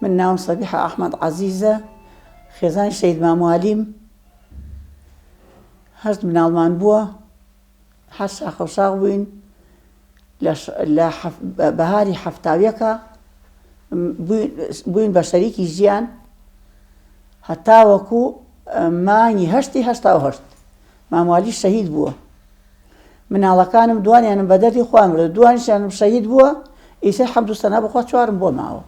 من ناوم سەبیحە ئەحمەد عەزیزە، خێزانی شەید ماموالیم. هەشت مناڵمان بووە، هەشت شاخەوشاخ بووین. لە بەهاری هەفتاویەکە بووین بە شەریکی ژیان هەتا وەکوو مانگی هەشتی هەشتا و هەشت ماموالی شەهید بووە. مناڵەکانم دوانیانم بە دەردی خوا مرد، دوانیشیانم شەهید بووە. ئیسەی حەمد و سەنا بەخوا چوارم بۆ ماوە.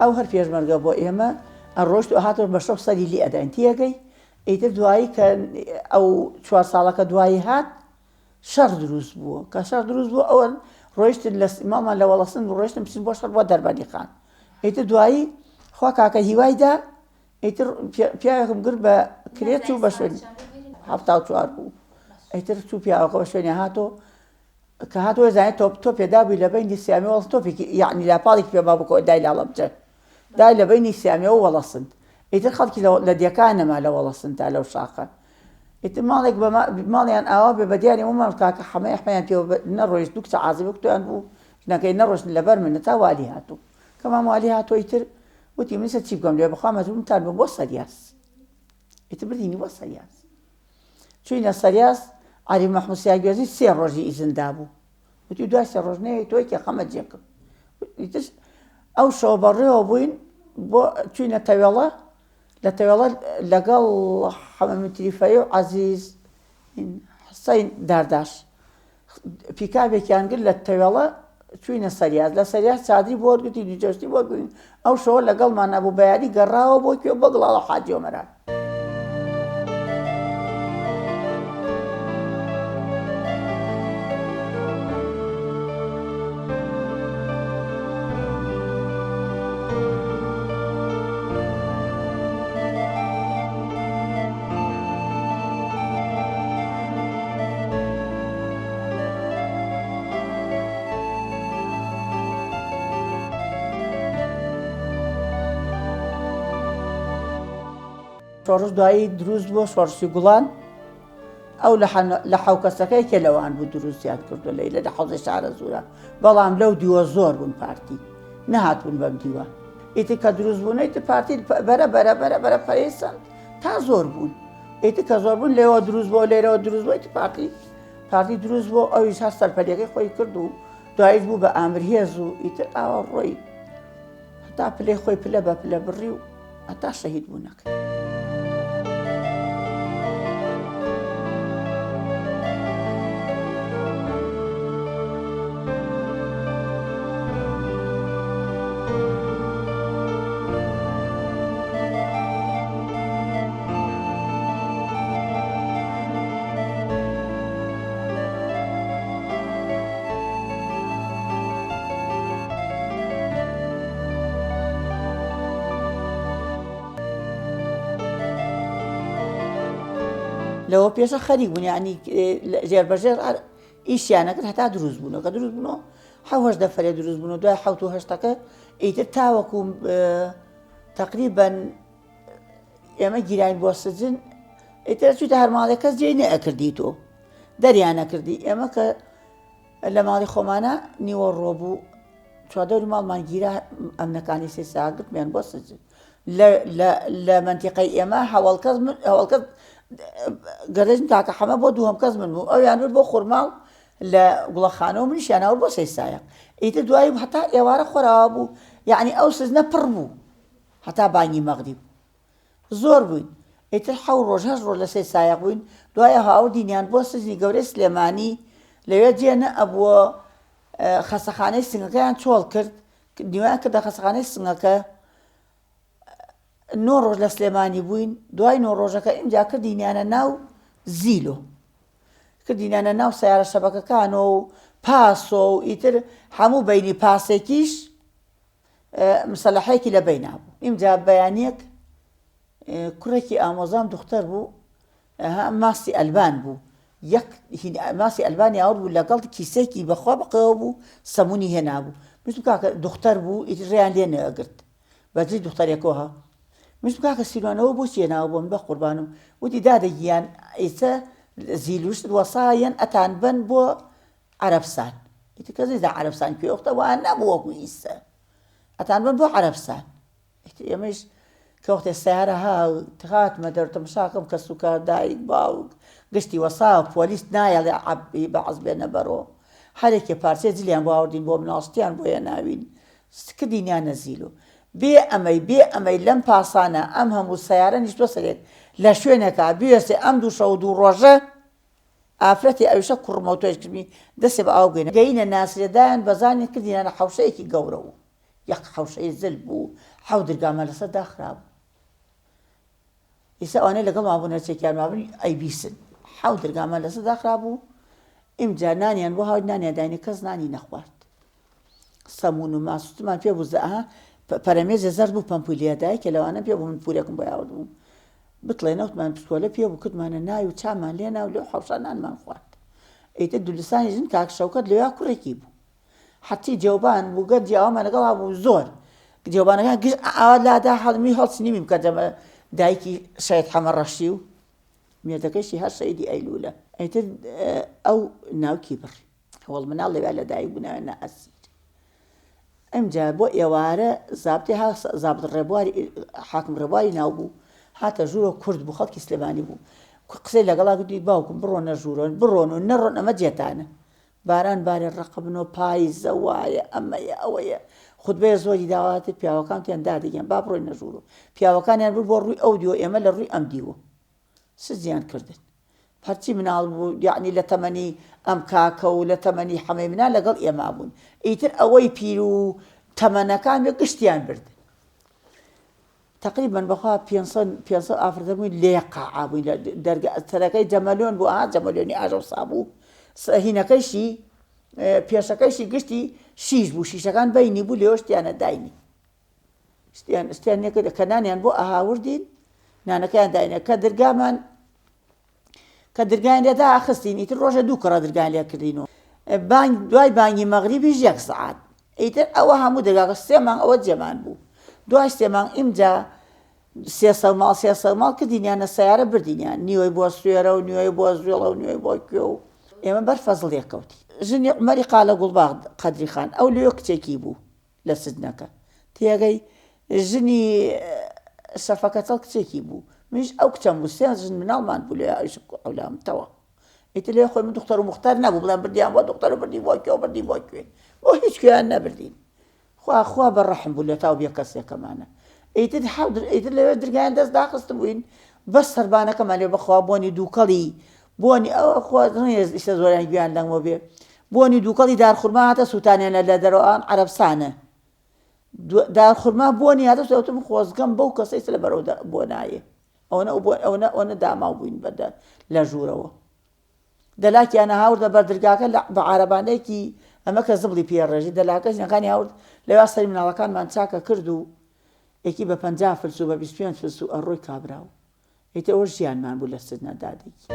ئەو هەر پێشمەرگە بۆ ئێمە ئەڕۆشت و هاتەوە بە شەو سەری لێ ئەداین تێگەی. ئیتر دوایی کە ئەو 4 ساڵەکە دوایی هات شەڕ دروست بووە. کە شەڕ دروست بوو ئەوە ڕۆیشتن لە مامان لە وەڵەسن ڕۆیشتن بچین بۆ شەڕ بۆ دەربەنی خان. ئیتر دوایی خوا کاکە هیوایدا ئیتر پیاوێکم گرت بە کرێت چوو بە شوێنی 74 بوو. ئیتر چوو پیاوەکە بە شوێنی هاتۆ کە هاتۆ زانێت تۆ پێدا بووی لە بینی سیامی وەڵەس تۆپێکی یعنی لاپاڵێکی پێما بکەوە دای لاڵە بجە دای لە بینی سیامیەوە وەڵەسن. ئیتر خەڵکی لە دیەکانەما لە وەڵەسن تا لەو شاخە. ئیتر ماڵێک ماڵیان ئاوا بێ بە دیاری وماڵ کاکە حەمەیان پێوە نەڕۆیشت دوو کچە عازیبە کتۆیان بوو ژنەکەی نەڕۆشتن لەبەر من تا والی هاتوو. کە مام والی هاتۆ ئیتر وتی من چی بکەم لێ بخوا مەجبورم بۆ سەریاس. ئیتر بردینی بۆ سەریاس. چووینە سەریاس. عەلی مەحموود سیاگوێزی 3 ڕۆژی ئیزندا بوو. وتی دوای 3 ڕۆژ نەیەوێ تۆی کە خەمە جێکم. ئیتر ئەو شەو بەڕێوە بووین بۆ چووینە تەوێڵە. لە تەوێڵە لەگەڵ حەمەمەتریفەیە و عەزیز حسەین دارداش پیکابێکیان گرت لە تەوێڵە چووینە سەریاس. لە سەریاس چادری بۆ وەرگرتی دووجەشتی بۆ وەرگرتین. ئەو شەوە لەگەڵمان نەبوو بەیانی گەڕاوە بۆ کوێ بۆ گڵاڵە حاجی ئۆمەران. شۆڕش دوایی دروست بووە شۆڕشی گوڵان. ئەو لە حەوکەسەکەی کە لەوان بوو دروستیان کردو لە حەوزە شارە زوورە. بەڵام لەو دیوە زۆر بوون پارتی نەهاتبوون بەم دیوە. ئیتر کە دروست بوون ئیتر پارتی بەرە پەرێسن تا زۆر بوون. ئیتر کە زۆر بوون لێوە دروست بووە لێرەوە دروست بووە ئیتر پارتی دروست بووە. ئەویش هەر سەرپەرێکەکەی خۆی کرد و دواییش بوو بە ئامرهێز و ئیتر ئاوا ڕۆی هەتا پلەی خۆی پلە بە پلە بڕی و هەتا شەهید بوونەکە. لەوە پێشە خەریک بوون ینی ژێربەژێر ئیشیانە کرد هەتا دروست بوونەوە. کە دروست بوونەوە 7 دەفرێ دروست بوونەوە. دوای 7 ئیتر تاوەکو تەقریبەن ئێمە گیراین بۆ سجن ئیتر چوویتە هەر ماڵێک کەس جێی نەئەکردیتەوە دەریان نەکردی. ئێمە کە لە ماڵی خۆمانە نیوەڕۆ بوو چوادەوری ماڵمان گیرا ئەمنەکانی 3 ساعت گرتمیان بۆ سجن. لە مەنتیقەی ئێمە هەوڵکەس گەرەجن تاکە حەمە بۆ 2 کەس من بوو. ئەویان بۆ خورماڵ لە گوڵەخانەوە منیشیانەوە بۆ 3 سایە. ئیتر دوایی هەتا ئێوارە خۆراوە بوو یعنی ئەو سزنە پڕ بوو هەتا بانگی مەغریب زۆر بووین. ئیتر حەو ڕۆژ هەشت ڕۆژ لە سێ سایە بووین دوایە هاو دینیان بۆ سزنی گەورەی سلێمانی لەوێ جێنە ئەبووە خەسەخانەی سنگەکەیان چۆڵ کرد دیوان کردە خەسەخانەی سنگەکە 9 ڕۆژ لە سلێمانی بووین دوای 9 ڕۆژەکە ئینجا کردینیانە ناو زیلۆ کردینیانە ناو سیارە شەبەکەکانەوە و پاسۆ و ئیتر هەموو بەینی پاسێکیش مسەلەحەیەکی لە بەینا بوو ئینجا بەیانیەک کوڕێکی ئامۆزام دوختەر بوو ماسی ئەلبان بوو یەک ماسی ئەلبانی ئاور بوو لەگەڵ کیسێکی بەخوا بقەوە بوو سەمونی هێنابوو مشت کاکە دوختەر بوو ئیتر ڕێیان لێ نەگرت بەجێی دوختەرێکەوە مشت کاکە سیروانەوە بۆچی هێناوە بۆ من بە قوربانم وتی دادەگیان ئیسە زیلوشت وەسایەن ئەتان بن بۆ عەرەبستان ئیتر کەسێک دا عەرەبستان کوێ وەختە وان نەبوو وەکو ئیسە ئەتان بن بۆ عەرەبستان ئیتر ئێمەش کە وەختێ سیارە هاتمە دەر تەماشاکەم کە سوکە دایک باوک گشتی وەسا پۆلیس نایەڵێ بەعەز بێنە بەرۆ هەرێکێ پارچەی جلیان بۆ ئاوردین بۆ مناڵشتیان بۆ هێناوین کردینیانە زیلۆ بێ ئەمەی لەم پاسانە ئەم هەموو سیارە نیشتوە سەرێک لە شوێنێکا بوێستێ ئەم دوو شەو دوو ڕۆژە ئافرەتی ئەویشە کوڕمە و تۆیش کردنی دەستێ بە ئاو گەینە گەینە ناسرێدایان بەزانێ کردینانە حەوشەیەکی گەورە و یەک حەوشەی زل بوو حەو دەرگامە لەسەر داخرا بوو ئیسا ئەوانەی لەگەڵ مابوو نەرچێکیان مابوون ئەیبیسن حەو دەرگامە لەسەر داخرا بوو ئیمجا نانیان بۆ هاوی نانیان داینە کەس نانی نەخوارد سەمون و ماسووتمان پێ بوو زەها پەرەمێزێ زەرد بوو پەمپولیەدای کە لەوانە پێ بوو من پورێکم بۆ یاوە بووم بتڵێنە وتمان پسکۆلە پێ بوو کردمانە ناوی و چامان لێ ناو لێ حەوشە نانمان خوارد ئیتر دولستانی ژن کاک شەوکەت لەوێ کوڕێکی بوو حەتی جێوبان بوو گەر جیاوامان لەگەڵا بوو زۆر جێوبانەکان گشت ئاوا لادا هەڵمی هەڵسنیمی بکەدەمە دایکی شەید حەمە ڕەشی و مێردەکەیشی هەر شەیدی ئەیلولە ئیتر ئەو ناوکی بڕی هەوڵ مناڵ لەوێ لە دایک بوونەوە نەئەسیر ئەمجا بۆ ئێوارە زابطی زابط ڕێبواری حاکم ڕێبواری ناو بوو هاتە ژوورە کورد بوو خەڵکی سلێمانی بوو قسەی لەگەڵا گوتی باوکم بڕۆنە ژوورۆن بڕۆن و نەڕۆن ئەمە جێتانە باران بارێ ڕقبنەوە پاییزە وایە ئەمەیە ئەوەیە خوتبەیە زۆری داواتر پیاوەکانتیان دادەگەن با بڕۆینە ژوورۆ پیاوەکانیان بوو بۆ ڕووی ئەو دیوە ئێمە لە ڕووی ئەم دیوە سزیان کردن هەرچی مناڵ بوو یعنی لە تەمەنی ئەم کاکە و لە تەمەنی حەمەی منال لەگەڵ ئێمە بوون ئیتر ئەوەی پیر و تەمەنەکان بێ گشتیان بردن تقریبا بەخوا 500 ئافرەتە بووین لێ قاعا بووین سەرەکەی جەمەلۆن بوو جەمەلۆنی ئاژەوسا بوو هینەکەیشی پێشەکەیشی گشتی شیش بوو شیشەکان بەینی بوو لێوە شتیانە داینی شتیان نێکرد کە نانیان بۆ ئاهاوردین نانەکەیان داینە کە دەرگایان لێدا ئاخستین ئیتر ڕۆژە دوو کڕە دەرگایان لێ کردینەوە دوای بانگی مەغریبیش 1 سەعات ئیتر ئەوە هەموو دەرگاکە 3 مانگ ئەوە جێمان بوو دوای 3 مانگ ئیمجا 300 ماڵ کردینیانە سیارە بردینیان نیوەی بۆ سوێرە و نیوەی بۆ زوێڵە و نیوەی بۆ کوێ و ئێمە بەرفەزڵ لێکەوتی ژنی عومەری قالە گوڵباغ قەدری خان ئەو لێو کچێکی بوو لە سجنەکە تێگەی ژنی شەفەکە چەڵ کچێکی بوو منیش ئەو کچەم بوو 3 ژن مناڵمان بوو لێ ئەویش ئەولامتەوە ئیتر لێ خۆی من دوختەر و مختار نەبوو بڵێن بردیان بۆ دوختەر و بردی بۆ کوێ بردی بۆ کوێ بۆ هیچ کوێیان نەبردین خوا بەڕەحم بوو لە تاو بێ کەسێکەمانە ئیتر لەوێ دەرگایان دەست داخست بووین بەس سەربانەکەمان لێ بەخوا بۆنی دووکەڵی بۆنی ئەوە خۆشتە زۆریان گویان لەنگەوە بێ بۆنی دووکەڵی دارخورما هاتە سووتانێنە لە دەرەوەان عەرەبستانە دارخورما بۆنی هاتە سووتم خۆزگەم بەو کەسەی لە بەرەو بۆ نایە ئەوەنە داماو بووین لە ژوورەوە دەلاکیانە هاوردە بەردرگاکە بە عارەبانەیەکی ئەمە کە زبڵی پێڕێژی دەلاکە ژنەکانی هاورد لەوا سەری مناڵەکانمان چاکە کرد و یەکی بە 50 فلس و بە 25 فلس و ئەڕۆی کابراوە ئیتر ئەوە ژیانمان بوو لە سجنە دادێکی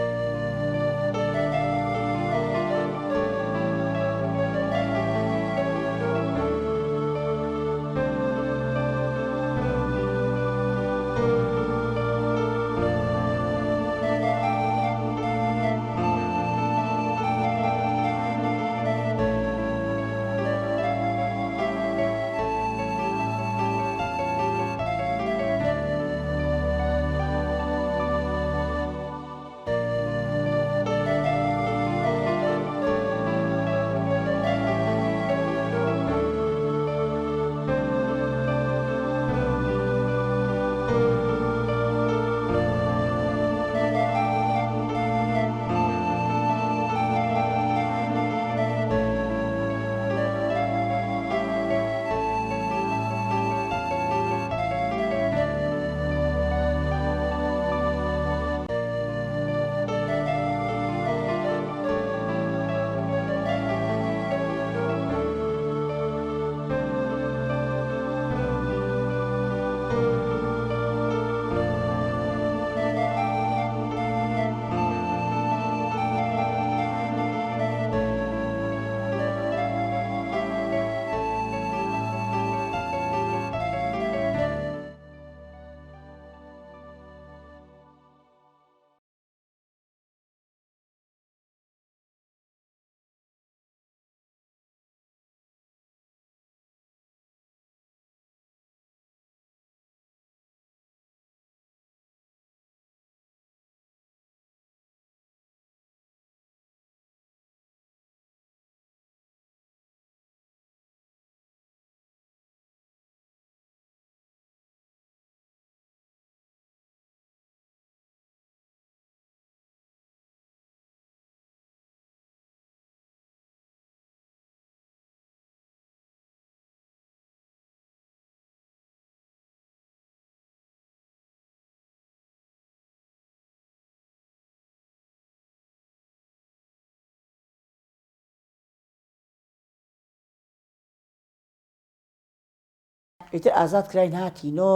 ئیتر ئازاد کراین هاتینۆ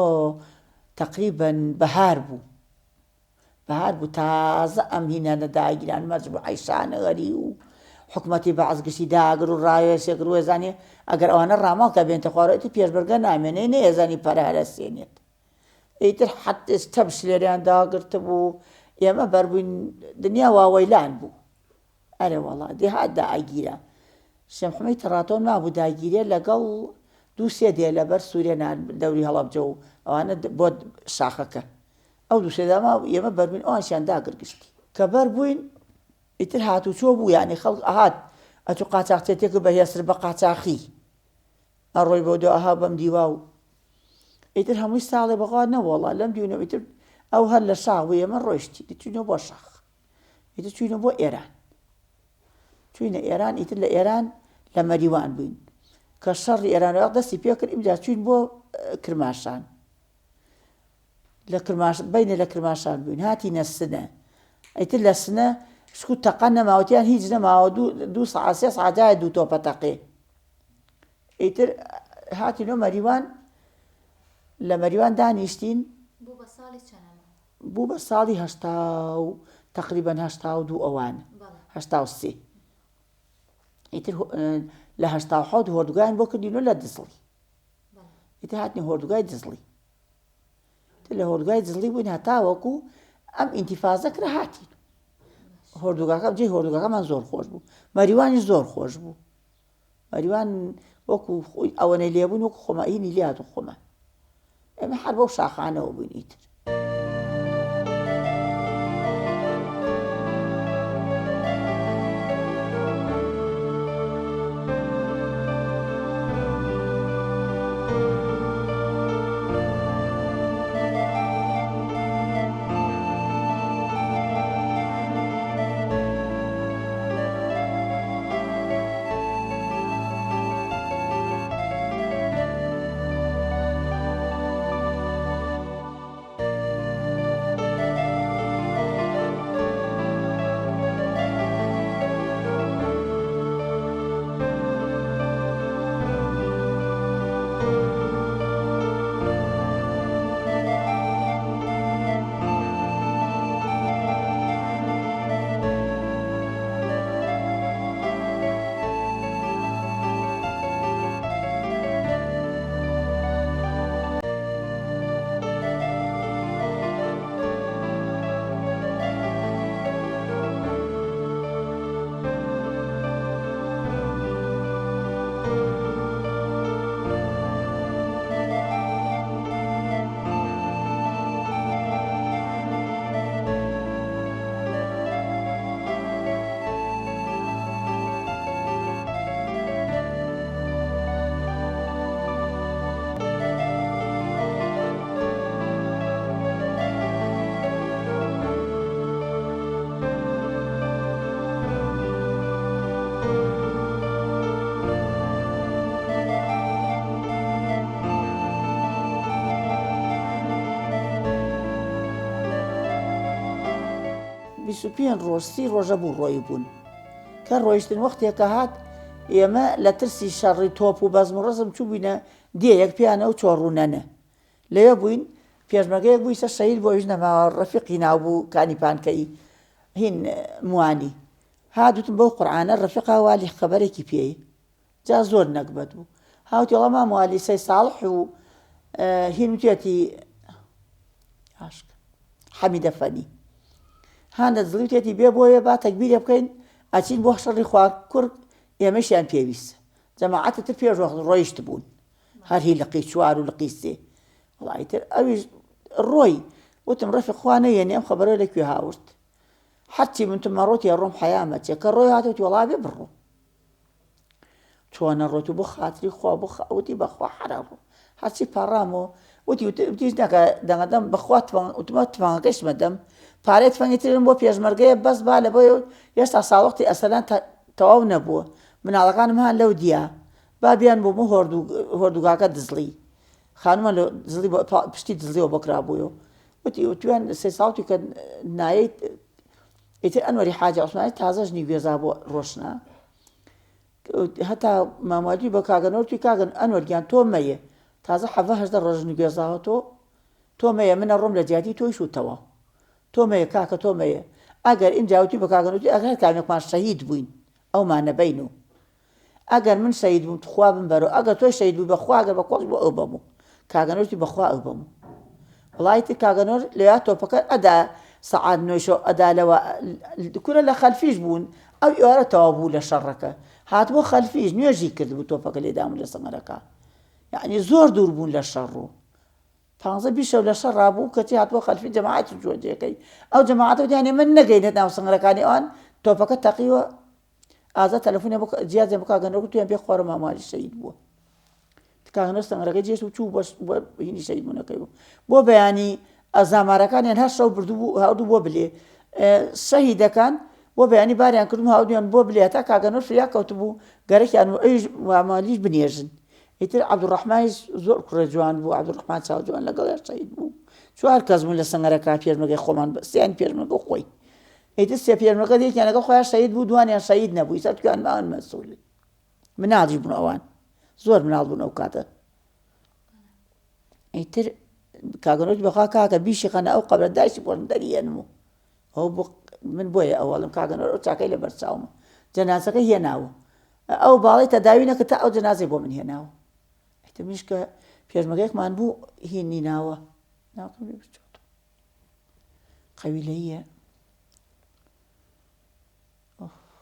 تقریبەن بەهار بوو تازە ئەم هینانە داگیران مەجموعەی شانەوەری و حکومەتی بەعزگشتی داگر و ڕایێسێگر و ێزانێ ئەگەر ئەوانە ڕاماڵکە بێنتە خوارەتی پێشبەرگە نامێنێ نێزانی پەرهەرەسێنێت ئیتر حتەبش لێریان داگرتە بوو ئێمە بەربووین دنیا واوەیلان بوو ئەرێ وەڵا دێهات داگیرە شێخ محەممەد تەڕاتۆ مابوو داگیرێ لەگەڵ دووسێ دێ لەبەر سوورێنان دەوری هەڵەبجە و ئەوانە بۆ شاخەکە ئەو دووسێداما ئێمە بەربووین ئەوانشیان داگرگشتی کە بەربووین ئیتر هاتوچۆ بوو یانی خەڵک ئەهات ئەچوو قاچاقچێتێک بەهێسر بە قاچاقی ئەڕۆی بۆ دۆ ئەها بەم دیوا و ئیتر هەمووی ساڵێ بەغوا نەوەڵا لەم دیونەوە ئیتر ئەو هەر لە شاخ بوو ئێمە ڕۆیشتی چوینەوە بۆ شاخ ئیتر چوینە بۆ ئێران چوینە ئێران ئیتر لە ئێران لە مەریوان بووین کە شەڕی ئێرانەوە دەستی پێ کرد ئیمجا چوین بۆ کرماشان بینە لە کرماشان بووین هاتینە سنە ئیتر لە سنە شکو تەقە نەماوەتیان هیچ نەماوە دوو سەعات سێ سەعاتایە دوو تۆپە تەقێ ئیتر هاتینەوە مەریوان لە مەریوان دانیشتین بوو بە ساڵی تقریبەن 82 ئەوان 83 ئیتر لە 87 هۆردوگایان بۆ کردینەوە لە دزڵی ئیتر هاتنی هۆردوگای دزڵی لە هۆردوگای دزڵی بووین هەتاوەکو ئەم ئینتیفازە کرا هاتین هۆردوگاکە جێی هۆردوگاکەمان زۆر خۆش بوو مەریوانی زۆر خۆش بوو مەریوان وەکو ئەوەنەی لێبوون وەکو خۆمەهینی لات و خۆمە ئێمە هەر بەو شاخانەوە بووین ئیتر پێنج ڕۆژ ڕۆژە بوو ڕۆی بوون کە ڕۆیشتن وەختێکە هات ئێمە لە ترسی شەڕی تۆپ و بەزم و ڕزم چوو بووینە دێیەک پیانە و چۆڕوونەنە لەوێ بووین پێشمەرگەیەک بووی سەر شەهید بۆ ئەویش نەماوە ڕەفیقی ناوبوو کانیپانکەی هین موانی هاتوتم بەو قورعانە ڕەفیقا والی خەبەرێکی پێی جا زۆر نەکبەت بوو هاوتی وەڵام ماموالی سەی ساڵح و هین وتێتی حەمیدە فەنی هاندە دڵی وتێتی بێ بۆیە با تەکبیرێ بکەین ئەچین بۆ شەڕی خوا کورد ئێمەشیان پێویستە جەماعەتە تر پێش وەخت ڕۆیشت بوون هەر هی لقی 4 و لقی 3 وڵی تر ئەویش ڕۆی وتم ڕەفیق خوا نەیێنێ ئەم خەبەرە لەکوێ هاورد هەرچی منتم مەڕۆتی ڕۆم حەیامە چێ کە ڕۆی هاتوتی وەڵا بێ بڕۆ چۆنە ڕۆت و بۆ خاتری خوا وتی بەخوا حرامە هەرچی پاڕامەوە وتیش نەکە دەنگەدەم بەخوا وتمە تفانگەکەش مەدەم پارێت فەنگیترم بۆ پێشمەرگەیە بەس با لە بۆ هێستا ساوەختی ئەسەلان تەواو نەبووە مناڵەکانم هەن لەو دیە با بیان بۆ هۆردوگاکە دزڵی خانومە لە دزڵی پشتی دزڵیەوە بۆ کرابوویەوە وتی توێن سێ ساڵتی کە نایەیت ئیتر ئەنوەری حاجی عوسمانی تازە ژنی گوێزا بۆ ڕۆشنا هەتا مامادوی بە کاگەنەوە توی کاگەن ئەنوەرگیان تۆ مەیە تازە هەژدە ڕۆژنی گوێزاوە تۆمەیە منە ڕۆم لە جیاتی تۆی شوتەوە تۆمەیە کاکە تۆمەیە ئەگەر ئینجاوتی بە کاگەنوتی ئەگەر کامێکمان شەهید بووین ئەومانەبین و ئەگەر من شەهید بووم خوا بمبەرەوە ئەگەر تۆی شەهید بوو بەخوا ئەگەر بە کۆڵ بۆ ئەو بەموو کاگەنۆتی بەخوا ئەو بەموو وڵایەتی کاگەنۆر لەوێ تۆپەکە ئەدا سەعات نوێشەوە ئەدا لەوە کورە لە خەلفیش بوون ئەو ئێوارە تەواو بوو لە شەڕەکە هاتبوو خەلفیش نوێژی کرد بوو تۆپەکە لێدامون لە سەمەرەکە یعنی زۆر دوور بوون لە شەڕ و 15 شەو لە شەڕ ڕابوو کەچی هاتبوو خەلفی جەماعەتی جۆجێکەی ئەو جەماعەتە وتیانێ من نەگەینێت ناو سەنگەرەکانی ئەوان تۆپەکە تەقیوە ئازا تەلەفۆنی جیازێ بۆ کاگەنۆر تویان پێ خوارە ماماری شەهید بووە کاگەنۆر سەنگەرەکەی جێش و چوو بۆ هینی شەهید بوونەکەی بوو بۆ بەیانی ئەزامارەکانیان هەر شەو بردوو هاودوو بۆ بلێ شەهیدەکان بۆ بەیانی باریان کردم هاودویان بۆ بلێ تا کاگەنۆر فریا کەوتبوو گەرەکیان و ئەویش مامالیش بنێژن ئیتر عەبدوڕەحمانیش زۆر کوڕە جوان بوو عەبدوڕەحمان چاو جوان لەگەڵیان شەهید بوو 4 کەس بوون لە سەنگەرەکە پێشمەرگەی خۆمان سێیان پێشمەرگە خۆی ئیتر سێ پێشمەرگە یەکیان لەگەڵ خۆیان شەهید بوو دوانیان شەهید نەبوو ئیستا تویان ماوەن مەسئوول مناڵیش بوون ئەوان زۆر مناڵ بوون ئەو کاتە ئیتر کاگەنۆتی بەخوا کاکە بیشی خەنە ئەو قەبرە دایشی بۆ دەریێنم و ئەو من بۆیە ئەوەڵم کاگەنۆر ئەو چاکەی لە بەرچاومە جەنازەکە هێناوە ئەو باڵی تەداوی نەکرد تا ئەو جەنازەی بۆ من هێناوە ئیتر منیش کە پێشمەرگەیەکمان بوو هینی ناوە ناوکەم لێ بچۆتەوە قەویلەیە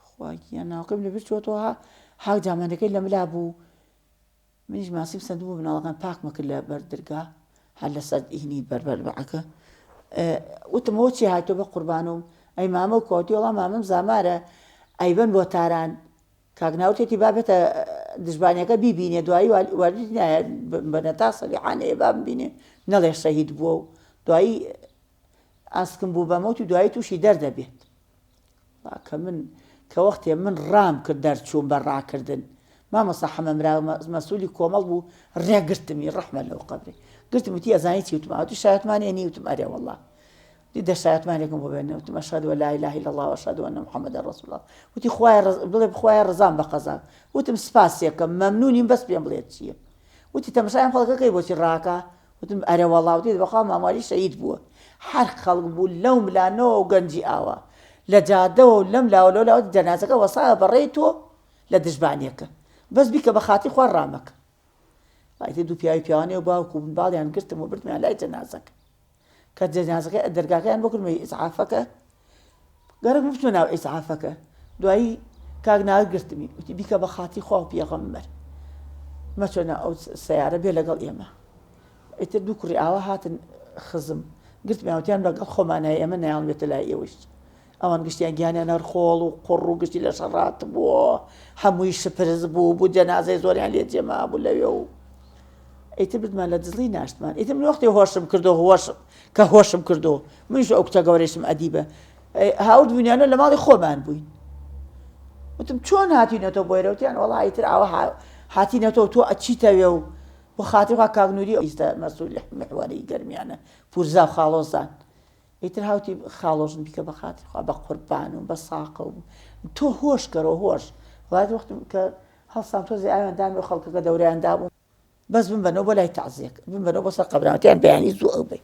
خواگیان ناوکەم لێ بچۆتەوە هاو جامانەکەی لە ملا بوو منیش ماسیم سندبوو مناڵەکان پاکمە کرد لە بەردرگا هەر لەسەر هینی بەربەربعەکە وتمەوە چی هاتۆ بە قوربانم ئەی مامە و کۆتی وەڵام مامەم زامارە ئەیبەن بۆ تاران کاکناوتێتی بابێتە دژبانیەکە بیبینێ دوایی واردی نایە بەنەتا سەلیحانەیە با ببینێ نەڵێ شەهید بووە و دوایی ئاسکم بوو بەمەوتی دوایی تووشی دەردەبێت کە من کە وەختێ من ڕام کرد دەرچووم بە ڕاکردن مامەسا حەمەمرا مەسئولی کۆمەڵ بوو ڕێگرتمی ڕەحمە لەو قەبرێ گرتم وتی ئەزانی چی وتم ئەوتی شایەتمانێنی وتم ئەرێ وەڵڵا دیدە شایەتمانێکم بۆ بێنێ وتم ئەشهەدو ئەن لا إله إلا الله وأشهد أن محمدا رسول الله وتی بڵێ خوایە ڕزام بە قەزا وتم سپاسێکم مەمنونیم بەس پێم بڵێت چییە وتی تەماشایان خەڵکەکەی بۆچی ڕاکە وتم ئەرێ وەڵڵا وتی بەخوا ماماری شەهید بووە هەر خەڵک بوو لەو ملانەوە و گەنجی ئاوە لە جادەوە و لەم لاوە لەو لاوە جەنازەکە وەسایە بەڕێی تۆ لە دژبانیەکە بەس بیکە بە خاتی خوار ڕامەکە ئایتر دوو پیاوی پیاوانێ و باوکو بوون باڵیان گرتم و بردمیان لای جەنازەکە کە جەنازەکە دەرگاکەیان بۆ کردمە ئیسعافەکە گەرەک بچمە ناو ئیسعافەکە دوایی کاکناوت گرتمی وتی بیکە بە خاتی خوا و پێغەمبەر مەچۆنە ئەو سەیارە بێ لەگەڵ ئێمە ئیتر دوو کوڕی ئاوا هاتن خزم گرتمیانوتیان لەگەڵ خۆمانای ئێمە نەیانبێتە لای ئێوەش ئەوان گشتیان گیانیان هەر خۆڵ و قوڕ و گشتی لە شەڕات بووە هەمووی شپرز بوو جەنازەی زۆریان لێ جێما بوو لەوێ و ئیتر بردمان لە دزڵی ناشتمان ئیتر من وەختی هۆشم کردەوە کە هۆشم کردەوە منیش ئەو کچە گەورەیشم ئەدیبە هاورد بوونیانە لە ماڵی خۆمان بووین وتم چۆن هاتینەتەوە بۆ ئێرەوتیان وەڵا ئیتر ئاوە هاتینەتەوە تۆ ئەچیتەوێ و بۆ خاتری خوا کاکنووری ئیستا مەسئولی محوەرەی گەرمیانە پورزا و خاڵۆزان ئیتر هاوتی خاڵۆژن بیکە بە خاتری خوا بە قوربان و بە ساقە و تۆ هۆش کەرەوە هۆش وڵات وەختم کە هەڵسام تۆزی ئاویان دامی و خەڵکەکە دەورەیان دابوو بەس بم بەنەوە بۆ لای تەعزیەک بم بەنەوە بۆ سەر قەبرەکەیان بەیانی زوو ئەو بێ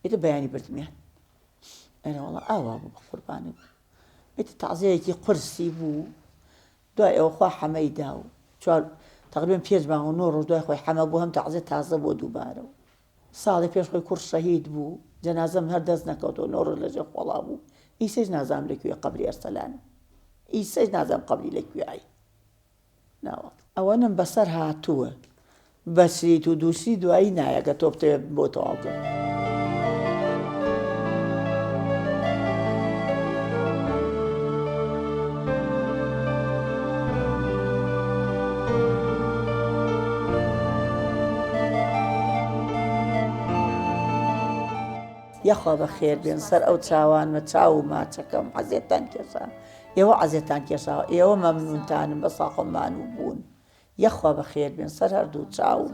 ئیتر بەیانی بردمیان ئەرێ وەڵا ئاوا بوو بە قوربانم ئیتر تەعزیەیەکی قورسی بوو دوای ئەوە خوا حەمەی دا و چوار تەقریبەن 5 مانگ و 9 ڕۆژ دوای خۆی حەمە بوو هەم تەعزیە تازە بۆ دووبارەوە ساڵی پێش خۆی کوڕ شەهید بوو جەنازەم هەر دەست نەکەوتەوە 9 ڕۆژ لەژێر خۆڵا بوو ئیسەیش نازانم لەکوێ قەبری ئەرسەلانە ئیسەیش نازانم قەبری لەکوێیە ناوە ئەوەنم بەسەر هاتووە بەسریت و دووسی دوایی نایەکە تۆ بتەوێت بۆ تەواوکە یەخوا بە خێر بێن سەر ئەو چاوانمە چاو و ماچەکەم عەزیەتان کێشان ئێوە عەزیەتان کێشاوە ئێوە مەمنونتانم بە ساقممان و بوون یەخوا بە خێر بێن سەر هەردوو چاوم